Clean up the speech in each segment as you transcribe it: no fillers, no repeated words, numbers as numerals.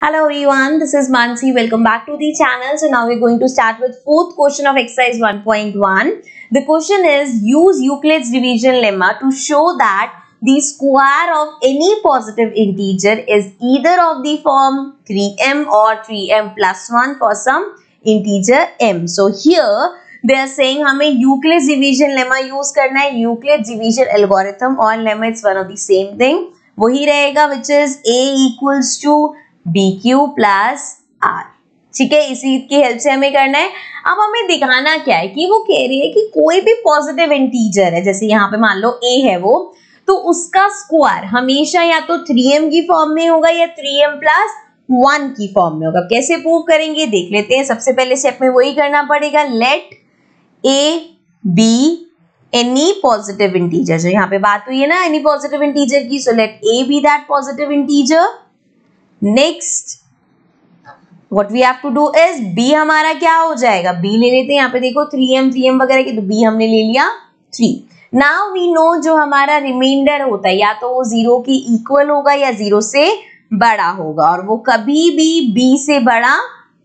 Hello everyone, this is Mansi. Welcome back to the channel. So now we're going to start with fourth question of exercise 1.1. The question is, use Euclid's division lemma to show that the square of any positive integer is either of the form 3m or 3m plus 1 for some integer m. So here they are saying हमें Euclid's division lemma use करना है. Euclid's division algorithm और lemma it's one of the same thing. वही रहेगा which is a equals to BQ plus R. ठीक है, इसी की हेल्प से हमें करना है. अब हमें दिखाना क्या है कि वो कह रही है कि कोई भी पॉजिटिव इंटीजर है, जैसे यहाँ पे मान लो a है वो, तो उसका स्क्वायर हमेशा या तो 3m की फॉर्म में होगा या 3m प्लस 1 की फॉर्म में होगा. कैसे प्रूव करेंगे देख लेते हैं. सबसे पहले स्टेप में वही करना पड़ेगा. Let a be any positive integer. जो यहाँ पे बात हुई है ना एनी पॉजिटिव इंटीजर की, so let a be that positive integer. Next what we have to do is b हमारा क्या हो जाएगा, b ले लेते हैं. यहाँ पे देखो 3m वगैरह की, तो b हमने ले लिया 3. नाउ वी नो जो हमारा रिमाइंडर होता है या तो वो 0 के इक्वल होगा या 0 से बड़ा होगा, और वो कभी भी b से बड़ा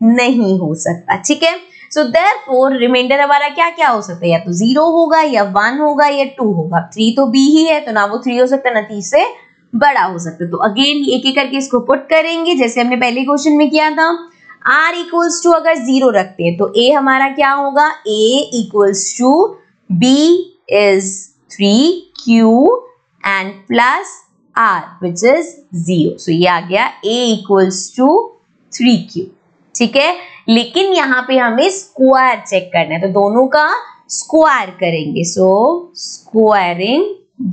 नहीं हो सकता. ठीक है, सो देयरफॉर रिमाइंडर हमारा क्या क्या हो सकता है, या तो 0 होगा या 1 होगा या 2 होगा. 3 तो b ही है, तो ना वो 3 हो सकता है ना 3 से बड़ा हो सकता है. तो अगेन एक एक करके इसको पुट करेंगे जैसे हमने पहले क्वेश्चन में किया था. r इक्वल्स टू अगर 0 रखते हैं तो a हमारा क्या होगा, a equals to b is 3q and plus r which is 0. So ये आ गया a इक्वल्स टू 3q. ठीक है, लेकिन यहाँ पे हमें स्क्वायर चेक करना है, तो दोनों का स्क्वायर करेंगे. सो स्क्वायरिंग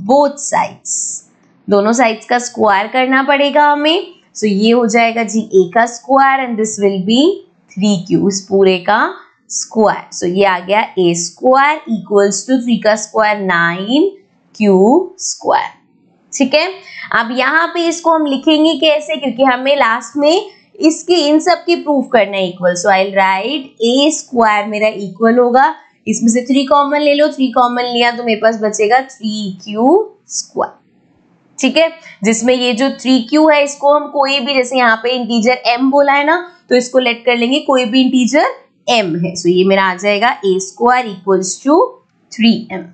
बोथ साइड्स, दोनों साइड्स का स्क्वायर करना पड़ेगा हमें. सो ये हो जाएगा जी a का square and this will be 3q, इस पूरे का स्क्वायर. सो ये आ गया a स्क्वायर इक्वल्स टू 3 का स्क्वायर 9q स्क्वायर. ठीक है, अब यहाँ पे इसको हम लिखेंगे कैसे, क्योंकि हमें लास्ट में इसके इन सब की प्रूफ करना है equal. So I will write a square मेरा इक्वल होगा, इसमें से 3 कॉमन ले लो, 3 कॉमन लिया तो मेरे पास बचेगा 3q स्क्वायर. ठीक है, जिसमें ये जो 3q है इसको हम कोई भी, जैसे यहाँ पे इंटीजर m बोला है ना, तो इसको लेट कर लेंगे कोई भी इंटीजर m है. सो ये मेरा आ जाएगा a square equals to 3m.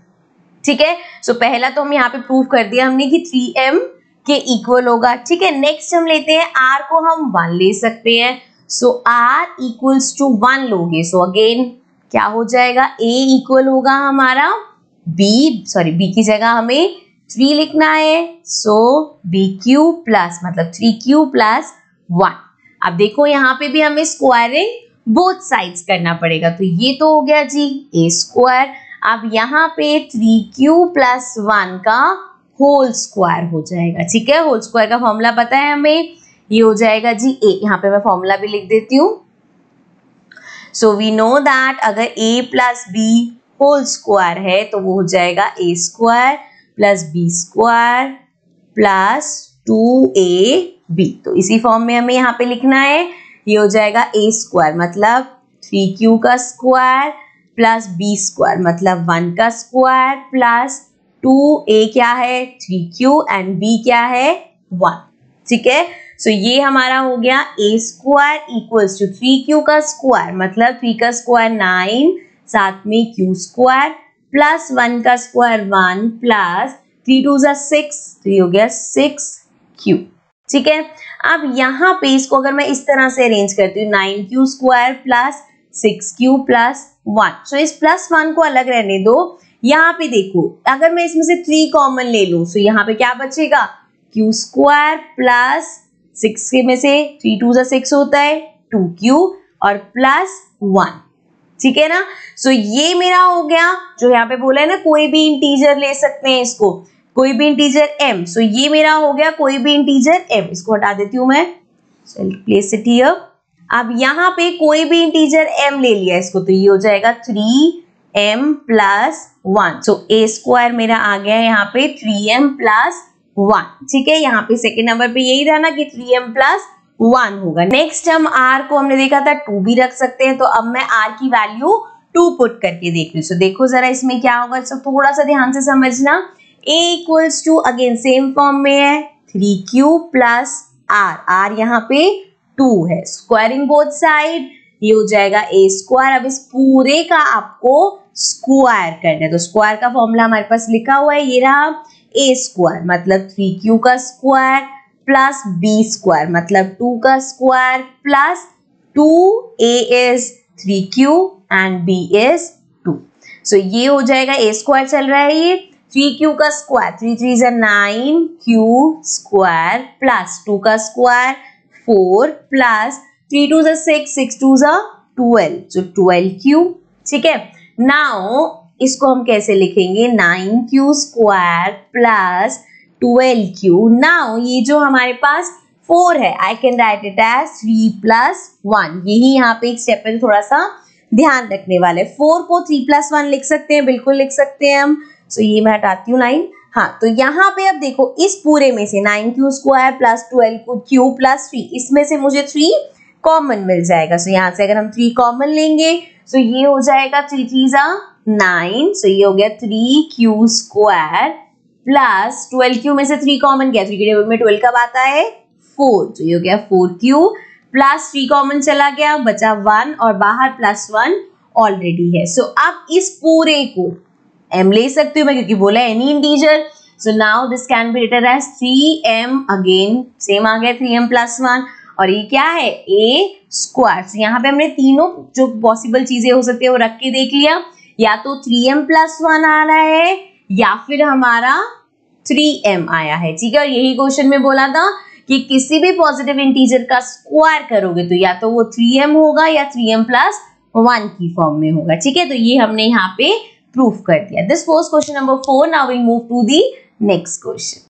ठीक है, सो पहला तो हम यहाँ पे प्रूव कर दिया हमने कि 3m के इक्वल होगा. ठीक है, नेक्स्ट हम लेते हैं r को हम 1 ले सकते हैं. सो r इक्वल्स टू 1 लोगे, सो अगेन क्या हो जाएगा, a इक्वल होगा हमारा b की जगह हमें 3 लिखना है. सो bq प्लस मतलब 3q प्लस 1. अब देखो यहाँ पे भी हमें स्क्वायरिंग बोथ साइड्स करना पड़ेगा, तो ये तो हो गया जी a स्क्वायर. अब यहाँ पे 3q प्लस 1 का होल स्क्वायर हो जाएगा. ठीक है, होल स्क्वायर का फॉर्मूला पता है हमें, ये हो जाएगा जी a. यहाँ पे मैं फॉर्मूला भी लिख देती हूँ. सो वी नो दैट अगर a plus b whole square है तो वो हो जाएगा a square plus b square plus 2ab. तो इसी फॉर्म में हमें यहाँ पे लिखना है. ये हो जाएगा a स्क्वायर मतलब 3q का स्क्वायर प्लस b स्क्वायर मतलब 1 का स्क्वायर प्लस 2a क्या है 3q एंड b क्या है 1. ठीक है, सो ये हमारा हो गया a square equals to 3q का स्क्वायर मतलब 3 का स्क्वायर 9, साथ में q स्क्वायर प्लस 1 का स्क्वायर 1 प्लस 3 2 जा 6, तो ये हो गया 6q. ठीक है, अब यहाँ पे इसको अगर मैं इस तरह से अरेंज करती हूँ 9q square plus 6q plus 1. सो इस प्लस 1 को अलग रहने दो. यहाँ पे देखो अगर मैं इसमें से 3 कॉमन ले लूँ, सो यहाँ पे क्या बचेगा, q स्क्वायर प्लस 6 में से 3 2 जा 6 होता है 2q और प्लस 1. ठीक है ना, सो ये मेरा हो गया. जो यहाँ पे बोला है ना कोई भी इंटीजर ले सकते हैं इसको, कोई भी इंटीजर m. सो ये मेरा हो गया कोई भी इंटीजर m. इसको हटा देती हूँ मैं, प्लेस इट हियर. अब यहाँ पे कोई भी इंटीजर m ले लिया इसको, तो ये हो जाएगा 3m plus 1. So a square मेरा आ गया है यहाँ पे 3m प्लस 1. ठीक है, यहाँ पे सेकेंड नंबर पे यही था ना कि 3m प्लस 1 होगा. नेक्स्ट हम r को हमने देखा था 2 भी रख सकते हैं, तो अब मैं r की वैल्यू 2 पुट करके देख रही हूँ. सो देखो जरा इसमें क्या होगा, सब थोड़ा सा ध्यान से समझना. a equals to again same form में है 3q प्लस r. r यहाँ पे 2 है। स्क्वायरिंग बोथ साइड, ये हो जाएगा a स्क्वायर। अब इस पूरे का आपको स्क्वायर करना है, तो स्क्वायर का फॉर्मूला हमारे पास लिखा हुआ है, ये रहा a स्क्वायर मतलब 3q का स्क्वायर प्लस b स्क्वायर मतलब 2 का square plus 2a is 3q and b is 2। सो ये हो जाएगा a स्क्वायर चल रहा है, ये 3q का square 3 3 is 9q square plus 2 का square 4 plus 3 2 is 6 6 2 is 12 so 12q। ठीक है, नाउ इसको हम कैसे लिखेंगे, 9q square plus 12q। Now ये जो हमारे पास 4 है, I can write it as 3 plus 1। यही यहाँ पे एक स्टेप पे थोड़ा सा ध्यान रखने वाले, 4 को 3 प्लस 1 लिख सकते हैं, बिल्कुल लिख सकते हैं हम। सो ये मैं हटाती हूँ लाइन। हाँ, तो यहाँ पे अब देखो इस पूरे में से 9q square plus 12q plus 3, इसमें से मुझे 3 कॉमन मिल जाएगा। सो यहाँ से अगर हम 3 कॉमन लेंगे सो ये हो जाएगा 3 3 9, सो ये हो गया 3q स्क्वायर प्लस 12q में से 3 कॉमन गया, 3 के टेबल में 12 कब आता है 4, तो ये हो गया 4q प्लस 3 कॉमन चला गया, बचा 1 और बाहर प्लस 1 ऑलरेडी है। सो अब इस पूरे को m ले सकती हूँ मैं, क्योंकि बोला any integer. So now this can be written as 3m, again same आ गया 3m प्लस 1, और ये क्या है a स्क्वायर। यहाँ पे हमने तीनों जो पॉसिबल चीजें हो सकती है वो रख के देख लिया, या तो 3m प्लस 1 आ रहा है या फिर हमारा 3m आया है। ठीक है, और यही क्वेश्चन में बोला था कि किसी भी पॉजिटिव इंटीजर का स्क्वायर करोगे तो या तो वो 3m होगा या 3m प्लस 1 की फॉर्म में होगा। ठीक है, तो ये हमने यहाँ पे प्रूफ कर दिया। This was question number 4। Now we move to the next question.